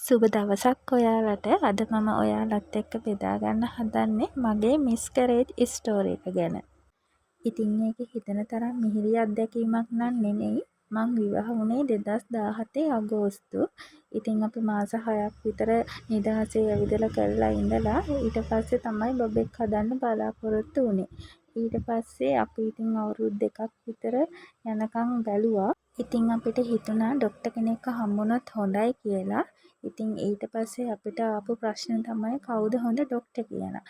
සුබ දවසක් ඔයාලට. අද මම ඔයාලත් එක්ක බෙදා ගන්න හදන්නේ මගේ මිස්කරේජ් ස්ටෝරි එක ගැන. ඉතින් මේක හිතන තරම් මිහිරි අත්දැකීමක් නම් නෙමෙයි. මං විවාහ වුණේ 2017 අගෝස්තු. ඉතින් අපි මාස 6ක් විතර නිදහසේ ඇවිදලා කරලා ඉඳලා ඊට පස්සේ තමයි බබෙක් හදන්න බලාපොරොත්තු වුණේ. ඊට පස්සේ අපි ඉතින් අවුරුදු 2ක් විතර යනකම් බැලුවා. ඉතින් අපිට හිතුණා ඩොක්ටර් කෙනෙක්ව හම්බුනොත් හොඳයි කියලා. ඉතින් ඊට පස්සේ අපිට ආපු ප්‍රශ්න තමයි කවුද හොඳ ඩොක්ටර් කියලා.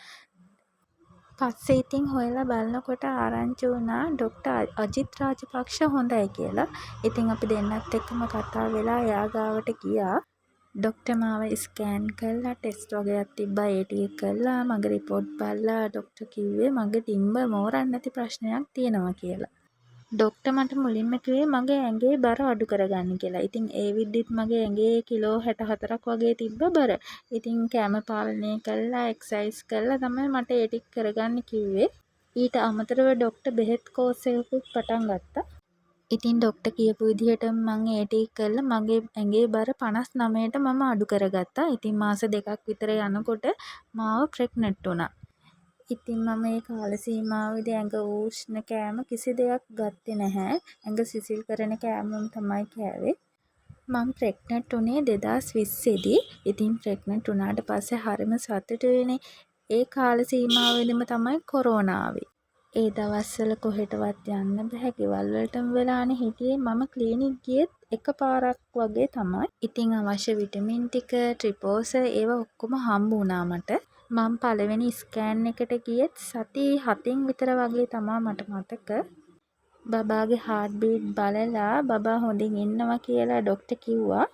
පස්සේ ඉතින් හොයලා බලනකොට ආරංචි වුණා ඩොක්ටර් අජිත් රාජපක්ෂ හොඳයි කියලා. ඉතින් අපි දෙන්නත් එක්කම කතා වෙලා එයා ගාවට ගියා. ඩොක්ටර් මාව ස්කෑන් කළා, ටෙස්ට් වගේක් තිබ්බා, ඒ ටික කළා, මගේ රිපෝට් බලලා ඩොක්ටර් කිව්වේ මගේ ඩිම්බ මෝරන්න නැති ප්‍රශ්නයක් තියෙනවා කියලා. ඩොක්ටර් මට මුලින්ම කිව්වේ මගේ ඇඟේ බර අඩු කරගන්න කියලා. ඉතින් ඒ විදිහට මගේ ඇඟේ කිලෝ 64ක් වගේ තිබ්බ බර. ඉතින් කෑම පාලනය කළා, එක්සර්සයිස් කළා තමයි මට ඒ ටික කරගන්න කිව්වේ. ඊට අමතරව ඩොක්ටර් බෙහෙත් කෝස් එකකුත් පටන් ගත්තා. ඉතින් ඩොක්ටර් කියපු විදිහට මම ඒ ටික කළා. මගේ ඇඟේ බර 59ට මම අඩු කරගත්තා. ඉතින් මාස 2ක් විතර යනකොට මාව ප්‍රෙග්නන්ට් වුණා. ඉතින් මම ඒ කාල සීමාවේදී ඇඟ උෂ්ණ කෑම කිසි දෙයක් ගත්තේ නැහැ. ඇඟ සිසිල් කරන කෑම තමයි කෑවේ. මම ප්‍රෙග්නන්ට් වුණේ 2020 දී. ඉතින් ප්‍රෙග්නන්ට් වුණාට පස්සේ හරිම සතුටුයිනේ. ඒ කාල සීමාවෙදිම තමයි කොරෝනා ආවේ. ඒ දවස්වල කොහෙටවත් යන්න බෑ. ගෙවල් වලටම වෙලානේ හිටියේ. මම ක්ලිනික් ගියෙත් එකපාරක් වගේ තමයි. ඉතින් අවශ්‍ය විටමින් ටික, ට්‍රිපෝස ඒවා ඔක්කොම හම්බ වුණා මට. මම පළවෙනි ස්කෑන් එකට ගියෙත් සති 7න් විතර වගේ තමයි මට මතක. බබාගේ හાર્ට් බීට් බලලා බබා හොඳින් ඉන්නවා කියලා ඩොක්ටර් කිව්වා.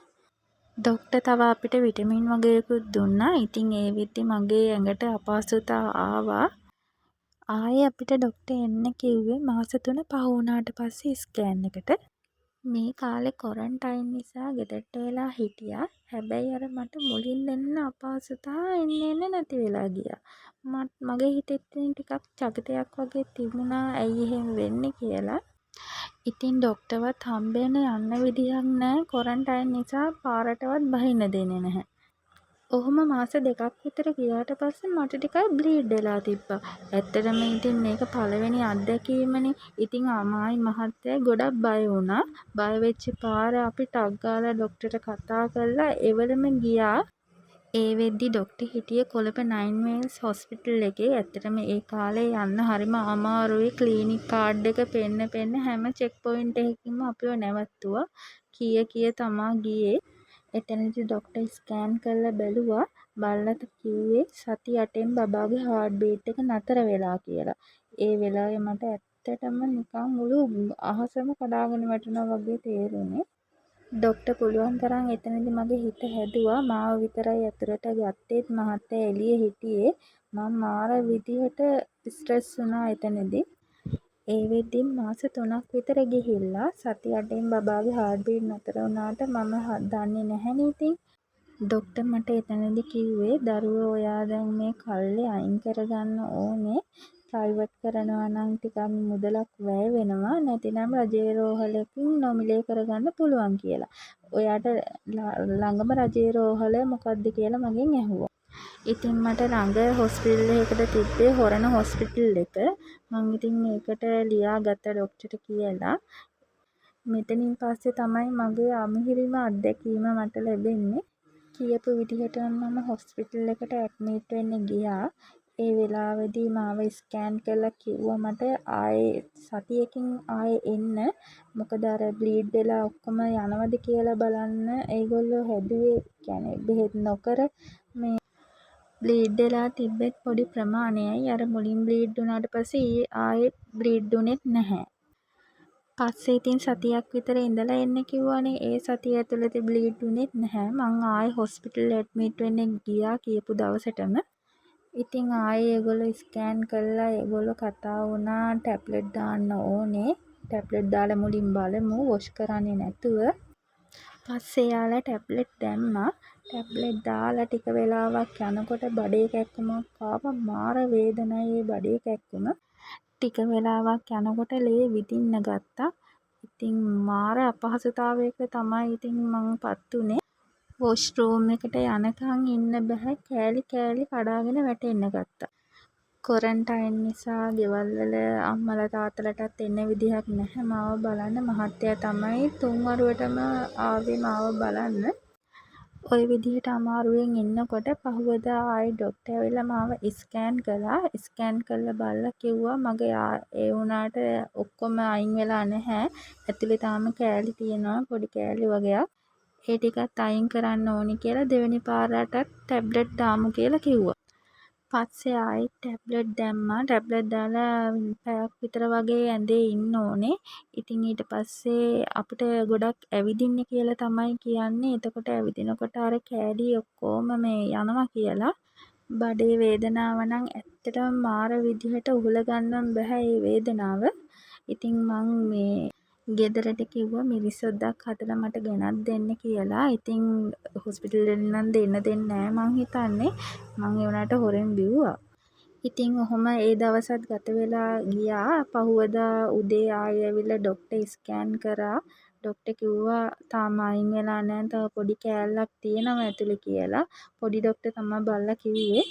ඩොක්ටර් තව අපිට විටමින් වගේකුත් දුන්නා. ඉතින් ඒ විදිහ මගේ ඇඟට අපහසුතා ආවා. ආයේ අපිට ඩොක්ටර් එන්න කිව්වේ මාස 3 පහ වුණාට පස්සේ ස්කෑන් එකට. මේ කාලේ කොරන්ටයින් නිසා ගෙදරට වෙලා හිටියා. හැබැයි අර මට මුලින් දැනෙන අපහසුතා එන්න නැති වෙලා ගියා. මගේ හිතේ ටිකක් චකිතයක් වගේ තිබුණා ඇයි එහෙම වෙන්නේ කියලා. ඉතින් ඩොක්ටර්වත් හම්බෙන්න යන්න විදිහක් නැහැ. කොරන්ටයින් නිසා පාරටවත් බහින්න දෙන්නේ නැහැ. ඔහොම මාස 2ක් විතර ගියාට පස්සේ මට ටිකක් බ්ලීඩ් වෙලා තිබ්බා. ඇත්තටම ඉතින් මේක පළවෙනි අත්දැකීමනේ. ඉතින් අමායි මහත්තයා ගොඩක් බය වුණා. බය වෙච්ච පාර අපි ටක් ගාලා ඩොක්ටර්ට කතා කරලා එවලම ගියා. ඒ වෙද්දි ඩොක්ටර් හිටියේ කොළඹ 9 මේල්ස් හොස්පිටල් එකේ. ඇත්තටම ඒ කාලේ යන්න හරිම අමාරුයි. ක්ලිනික් කාඩ් එක පෙන්න හැම චෙක් පොයින්ට් එකකින්ම අපිව නැවතුවා. කීය තමා ගියේ. එතනදි ඩොක්ටර් ස්කෑන් කරලා බැලුවා. බලලා කිව්වේ සති 8න් බබාගේ හાર્ට් බීට් එක නතර වෙලා කියලා. ඒ වෙලාවේ මට ඇත්තටම නිකන් මුළු අහසම කඩාගෙන වැටුණා වගේ තේරුණේ. ඩොක්ටර් පුළුවන් තරම් එතනදි මගේ හිත හැදුවා. මාව විතරයි ඇතුළට ගත්තේත් මහත්තයා එළියේ හිටියේ. මම මාර විදිහට ස්ට්‍රෙස් වුණා එතනදි. ඒ වෙද්දි මාස 3ක් විතර ගිහිල්ලා සති 8න් බබාගේ හાર્ට් බීට් නතර වුණාට මම දන්නේ නැහැනේ ඉතින්. ඩොක්ටර් මට එතනදි කිව්වේ දරුවෝ ඔයා දැන් මේ කල්ලේ අයින් කරගන්න ඕනේ. ප්‍රයිවට් කරනවා නම් ටිකක් මුදලක් වැය වෙනවා. නැතිනම් රජයේ රෝහලකින් නොමිලේ කරගන්න පුළුවන් කියලා. ඔයාට ළඟම රජයේ රෝහල මොකක්ද කියලා මගෙන් ඇහුවා. ඉතින් මට ළඟ හොස්පිටල් එකකට තිබ්බේ හොරණ හොස්පිටල් එක. මං ඉතින් ඒකට ලියාගත්ත ඩොක්ටර්ට කියලා. මෙතනින් පස්සේ තමයි මගේ අමිහිරිම අත්දැකීම මට ලැබෙන්නේ. කියපු විදිහට මම හොස්පිටල් එකට ඇඩ්මිට් වෙන්න ගියා. ඒ වෙලාවේදී මාව ස්කෑන් කරලා කිව්වා මට ආයේ සතියකින් ආයේ එන්න. මොකද අර බ්ලීඩ් වෙලා ඔක්කොම යනවද කියලා බලන්න ඒගොල්ලෝ හැදුවේ. කියන්නේ බෙහෙත් නොකර මේ බ්ලීඩ් වෙලා තිබ්බෙත් පොඩි ප්‍රමාණයයි. අර මුලින් බ්ලීඩ් වුණාට පස්සේ ආයේ බ්ලීඩ් වුණෙත් නැහැ. පස්සේ ඉතින් සතියක් විතර ඉඳලා එන්න කිව්වනේ. ඒ සතිය ඇතුළත බ්ලීඩ් වුණෙත් නැහැ. මං ආයේ හොස්පිටල් ඇඩ්මිට් වෙන්න ගියා කියපු දවසටම. ඉතින් ආයේ ඒගොල්ලෝ ස්කෑන් කළා. ඒගොල්ලෝ කතා වුණා ටැබ්ලට් දාන්න ඕනේ. ටැබ්ලට් දාලා මුලින් බලමු වොෂ් කරන්නේ නැතුව. පස්සේ යාලා ටැබ්ලට් දැම්මා. ටැබ්ලට් දාලා ටික වෙලාවක් යනකොට බඩේ කැක්කුමක් ආවා. මාර වේදනයි ඒ බඩේ කැක්කුම. ටික වෙලාවක් යනකොට ලේ විදින්න ගත්තා. ඉතින් මාර අපහසුතාවයක තමයි ඉතින් මං පත් උනේ. වොෂ්රූම් එකට යනකම් ඉන්න බැහැ. කෑලි කෑලි කඩාගෙන වැටෙන්න ගත්තා. කොරන්ටයින් නිසා ගෙවල් වල අම්මලා තාත්තලාටත් එන්න විදිහක් නැහැ මාව බලන්න. මහත්තයා තමයි තුන් වරුවටම ආවේ මාව බලන්න. ওই විදිහට අමාරුවෙන් ඉන්නකොට පහුවදා ආයි ඩොක්ටර් ඇවිල්ලා මාව ස්කෑන් කළා. ස්කෑන් කරලා බලලා කිව්වා මගේ ඒ වුණාට ඔක්කොම අයින් වෙලා නැහැ. ඇතුලේ තාම කෑලි තියෙනවා පොඩි කෑලි වගේක්. ඒ ටිකත් අයින් කරන්න ඕනි කියලා දෙවෙනි පාරටත් ටැබ්ලට් දාමු කියලා කිව්වා. පස්සේ ආයෙත් ටැබ්ලට් දැම්මා. ටැබ්ලට් දාලා පැයක් විතර වගේ ඇඳේ ඉන්න ඕනේ. ඉතින් ඊට පස්සේ අපිට ගොඩක් ඇවිදින්න කියලා තමයි කියන්නේ. එතකොට ඇවිදිනකොට අර කෑලි ඔක්කොම මේ යනවා කියලා. බඩේ වේදනාව නම් ඇත්තටම මාර විදිහට උහුල ගන්නම බෑ ඒ වේදනාව. ඉතින් මං මේ ගෙදරට කිව්වා මිරිසොද්දක් හදලා මට ගෙනත් දෙන්න කියලා. ඉතින් හොස්පිටල් වලින් නම් දෙන්නේ නැහැ මං හිතන්නේ. මං ඒ වුණාට හොරෙන් බිව්වා. ඉතින් ඔහොම ඒ දවසත් ගත වෙලා ගියා. පහුවදා උදේ ආයෙ ඇවිල්ලා ඩොක්ටර් ස්කෑන් කරා. ඩොක්ටර් කිව්වා තාම අයින් වෙලා නැහැ. තව පොඩි කෑල්ලක් තියෙනවා ඇතුලේ කියලා. පොඩි ඩොක්ටර් තමයි බලලා කිව්වේ.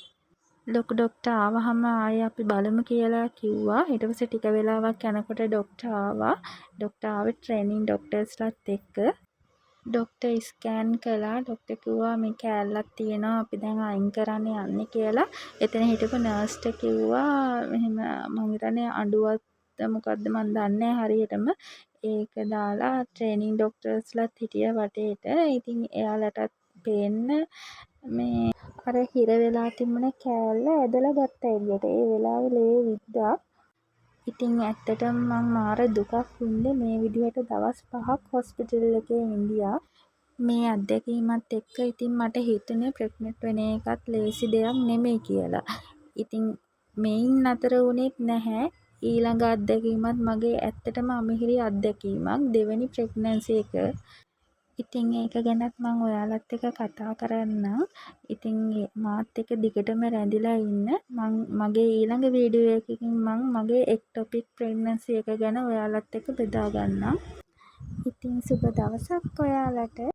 ලොකු ඩොක්ටර් ආවහම ආයෙ අපි බලමු කියලා කිව්වා. ඊට පස්සේ ටික වෙලාවක් යනකොට ඩොක්ටර් ආවා. ඩොක්ටර් ආවේ ට්‍රේනින් ඩොක්ටර්ස්ලාත් එක්ක. ඩොක්ටර් ස්කෑන් කළා. ඩොක්ටර් කිව්වා මේ කෑල්ලක් තියෙනවා අපි දැන් අයින් කරන්න යන්නේ කියලා. එතන හිටපු නර්ස්ට කිව්වා මෙහෙම මං හිතන්නේ අඬුවක්ද මොකද්ද මන් දන්නේ නැහැ හරියටම. ඒක දාලා ට්‍රේනින් ඩොක්ටර්ස්ලාත් හිටියා වටේට. ඉතින් එයාලටත් පේන්න මේ අර හිර වෙලා තිබුණ කෑල්ල ඇදලා ගත්තා එළියට. ඒ වෙලාවේ ලේ විද්දා. ඉතින් ඇත්තටම මං මාර දුකක් වින්දේ මේ විදිහට දවස් 5ක් හොස්පිටල් එකේ ඉඳියා. මේ අත්දැකීමත් එක්ක ඉතින් මට හිතුනේ ප්‍රෙග්නන්ට් වෙන එකත් ලේසි දෙයක් නෙමෙයි කියලා. ඉතින් මේන් නතර වුණෙත් නැහැ. ඊළඟ අත්දැකීමත් මගේ ඇත්තටම අමිහිරි අත්දැකීමක්. දෙවෙනි ප්‍රෙග්නන්සි එක. ඉතින් ඒක ගැනත් මං ඔයාලත් එක්ක කතා කරන්නම්. ඉතින් මාත් එක්ක දිගටම රැඳිලා ඉන්න. මගේ ඊළඟ වීඩියෝ එකකින් මං මගේ එක්ටොපික් ප්‍රෙග්නන්සි එක ගැන ඔයාලත් එක්ක බෙදා ගන්නම්. ඉතින් සුබ දවසක් ඔයාලට.